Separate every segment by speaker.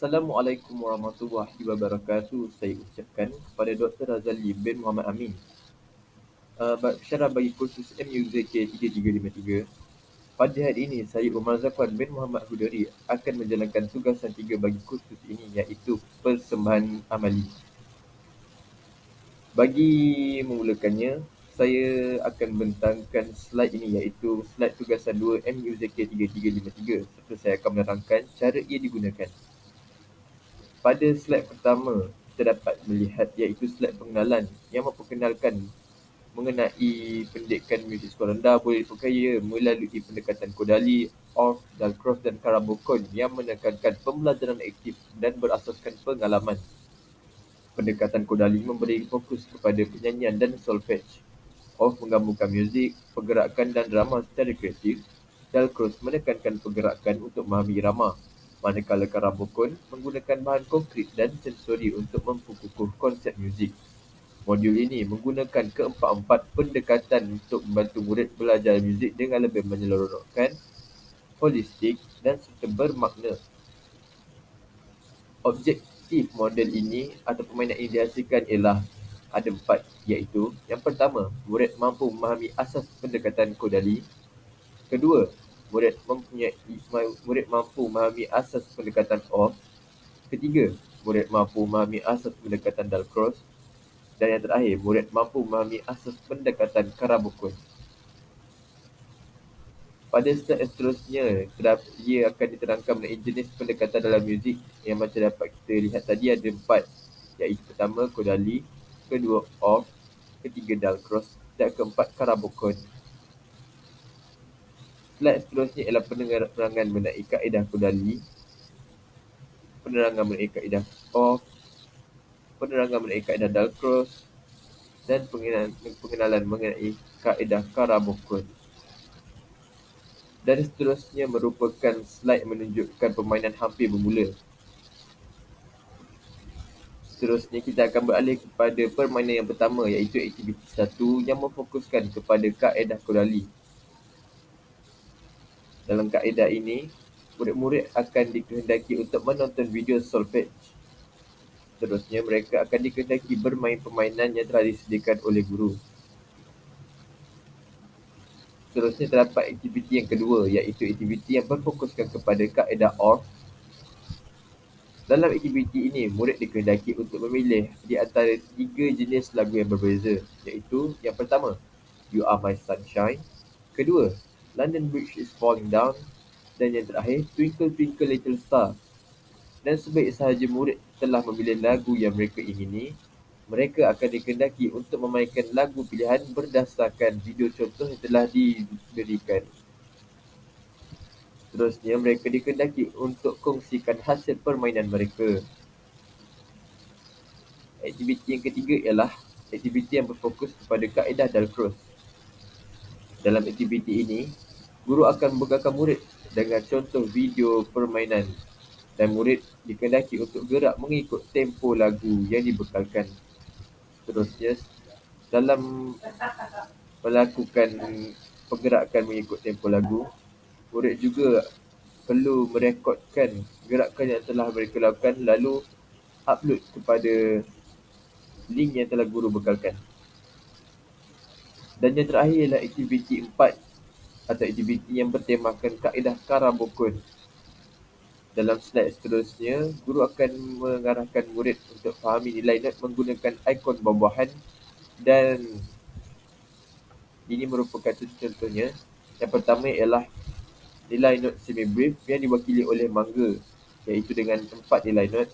Speaker 1: Assalamualaikum warahmatullahi wabarakatuh. Saya ucapkan kepada Dr. Razali bin Muhammad Amin, pensyarah bagi kursus MUZK 3353. Pada hari ini, saya Umar Zafran bin Muhammad Hudari akan menjalankan tugasan 3 bagi kursus ini, iaitu persembahan amali. Bagi memulakannya, saya akan bentangkan slide ini, iaitu slide tugasan 2 MUZK 3353, serta saya akan menerangkan cara ia digunakan. Pada slide pertama, kita dapat melihat iaitu slide pengenalan yang memperkenalkan mengenai pendidikan muzik sekolah rendah boleh diperkaya melalui pendekatan Kodali, Orff, Dalcroze dan Karabokon yang menekankan pembelajaran aktif dan berasaskan pengalaman. Pendekatan Kodali memberi fokus kepada penyanyian dan solfege. Orff menggabungkan muzik, pergerakan dan drama secara kreatif. Dalcroze menekankan pergerakan untuk memahami irama, manakala Karabokon menggunakan bahan konkret dan sensori untuk memperkukuh konsep muzik. Modul ini menggunakan keempat-empat pendekatan untuk membantu murid belajar muzik dengan lebih menyeronokkan, holistik dan serta bermakna. Objektif model ini atau permainan ini dihasilkan ialah ada 4, iaitu yang pertama, murid mampu memahami asas pendekatan Kodali. Kedua, murid mampu memahami asas pendekatan Orff. Ketiga, murid mampu memahami asas pendekatan Dalcroze. Dan yang terakhir, murid mampu memahami asas pendekatan Karabokon. Pada slide seterusnya, ia akan diterangkan mengenai jenis pendekatan dalam muzik yang macam dapat kita lihat tadi ada 4, iaitu pertama Kodali, kedua Orff, ketiga Dalcroze dan keempat Karabokon. Slide seterusnya ialah penerangan mengenai kaedah Kodali, penerangan mengenai kaedah Orff, penerangan mengenai kaedah Dalcroze dan pengenalan mengenai kaedah Karabokon. Dan seterusnya merupakan slide menunjukkan permainan hampir bermula. Seterusnya kita akan beralih kepada permainan yang pertama, iaitu aktiviti 1 yang memfokuskan kepada kaedah Kodali. Dalam kaedah ini, murid-murid akan dikehendaki untuk menonton video solfege. Seterusnya, mereka akan dikehendaki bermain permainan yang telah disediakan oleh guru. Seterusnya terdapat aktiviti yang kedua, iaitu aktiviti yang berfokuskan kepada kaedah Orff. Dalam aktiviti ini, murid dikehendaki untuk memilih di antara 3 jenis lagu yang berbeza, iaitu yang pertama, You Are My Sunshine. Kedua, London Bridge is Falling Down. Dan yang terakhir, Twinkle Twinkle Little Star. Dan sebaik sahaja murid telah memilih lagu yang mereka ingini, mereka akan dikehendaki untuk memainkan lagu pilihan berdasarkan video contoh yang telah diberikan. Seterusnya, mereka dikehendaki untuk kongsikan hasil permainan mereka. Aktiviti yang ketiga ialah aktiviti yang berfokus kepada kaedah Dalcroze. Dalam aktiviti ini, guru akan membekalkan murid dengan contoh video permainan dan murid dikehendaki untuk gerak mengikut tempo lagu yang dibekalkan. Seterusnya, dalam melakukan pergerakan mengikut tempo lagu, murid juga perlu merekodkan gerakan yang telah mereka lakukan lalu upload kepada link yang telah guru bekalkan. Dan yang terakhir ialah aktiviti 4 atau aktiviti yang bertemakan kaedah Karabokon. Dalam slide seterusnya, guru akan mengarahkan murid untuk fahami nilai not menggunakan ikon buah-buahan dan ini merupakan contohnya. Yang pertama ialah nilai not semi-brief yang diwakili oleh mangga, iaitu dengan 4 nilai not.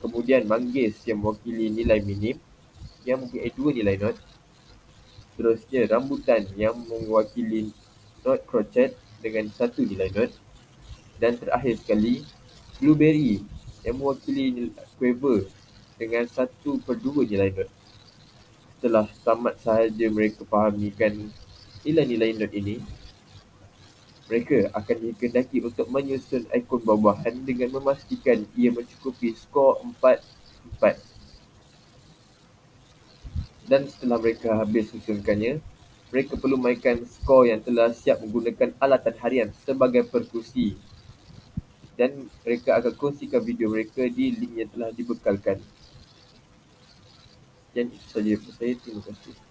Speaker 1: Kemudian manggis yang mewakili nilai minim yang mempunyai 2 nilai not. Seterusnya rambutan yang mewakili not crochet dengan 1 nilai not. Dan terakhir sekali, blueberry yang mewakili quiver dengan 1/2 nilai not. Setelah tamat sahaja mereka fahamikan nilai-nilai not ini, mereka akan dikehendaki untuk menyusun ikon buah-buahan dengan memastikan ia mencukupi skor 4/4. Dan setelah mereka habis susunkannya, mereka perlu mainkan skor yang telah siap menggunakan alatan harian sebagai perkusi. dan mereka akan kongsikan video mereka di link yang telah dibekalkan. Dan itu saja daripada saya. Terima kasih.